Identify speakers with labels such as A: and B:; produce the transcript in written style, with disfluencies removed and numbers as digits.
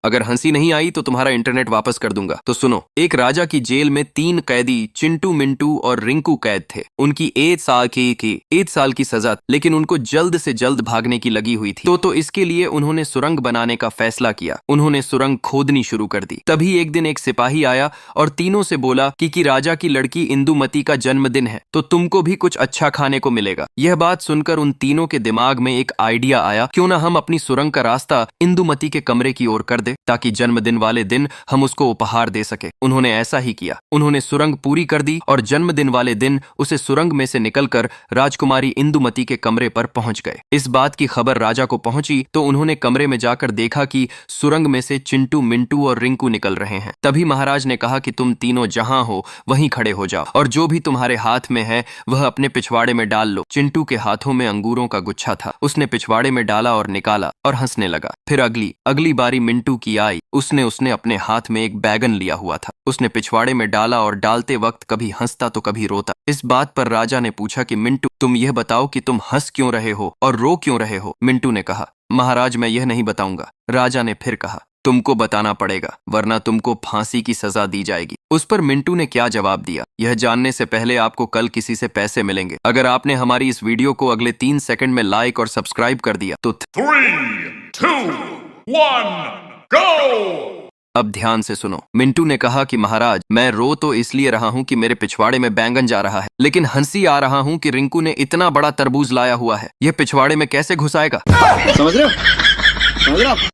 A: अगर हंसी नहीं आई तो तुम्हारा इंटरनेट वापस कर दूंगा। तो सुनो, एक राजा की जेल में 3 कैदी चिंटू, मिंटू और रिंकू कैद थे। उनकी 1 साल की सजा, लेकिन उनको जल्द से जल्द भागने की लगी हुई थी। तो इसके लिए उन्होंने सुरंग बनाने का फैसला किया। उन्होंने सुरंग खोदनी शुरू कर दी। तभी एक दिन एक सिपाही आया और तीनों से बोला कि राजा की लड़की इंदुमती का जन्मदिन है, तो तुमको भी कुछ अच्छा खाने को मिलेगा। यह बात सुनकर उन तीनों के दिमाग में एक आइडिया आया, क्यों ना हम अपनी सुरंग का रास्ता इंदुमती के कमरे की ओर कर दे, ताकि जन्मदिन वाले दिन हम उसको उपहार दे सके। उन्होंने ऐसा ही किया। उन्होंने सुरंग पूरी कर दी और जन्मदिन वाले दिन उसे सुरंग में से निकलकर राजकुमारी इंदुमती के कमरे पर पहुंच गए। इस बात की खबर राजा को पहुंची तो उन्होंने कमरे में जाकर देखा कि सुरंग में से चिंटू, मिंटू और रिंकू निकल रहे हैं। तभी महाराज ने कहा कि तुम तीनों जहां हो वहीं खड़े हो जाओ और जो भी तुम्हारे हाथ में है वह अपने पिछवाड़े में डाल लो। चिंटू के हाथों में अंगूरों का गुच्छा था। उसने पिछवाड़े में डाला और निकाला और हंसने लगा। फिर अगली बारी मिंटू की आई। उसने अपने हाथ में एक बैगन लिया हुआ था। उसने पिछवाड़े में डाला और डालते वक्त कभी हंसता तो कभी रोता। इस बात पर राजा ने पूछा कि मिंटू, तुम यह बताओ कि तुम हंस क्यों रहे हो और रो क्यों रहे हो। मिंटू ने कहा, महाराज मैं यह नहीं बताऊंगा। राजा ने फिर कहा, तुमको बताना पड़ेगा, वरना तुमको फांसी की सजा दी जाएगी। उस पर मिंटू ने क्या जवाब दिया, यह जानने से पहले आपको कल किसी से पैसे मिलेंगे। अगर आपने हमारी इस वीडियो को अगले 3 सेकंड में लाइक और सब्सक्राइब कर दिया तो
B: 3, 2, 1, go!
A: अब ध्यान से सुनो। मिंटू ने कहा कि महाराज मैं रो तो इसलिए रहा हूँ कि मेरे पिछवाड़े में बैंगन जा रहा है, लेकिन हंसी आ रहा हूँ कि रिंकू ने इतना बड़ा तरबूज लाया हुआ है। यह पिछवाड़े में कैसे घुस आएगा।
C: समझ रहे हो?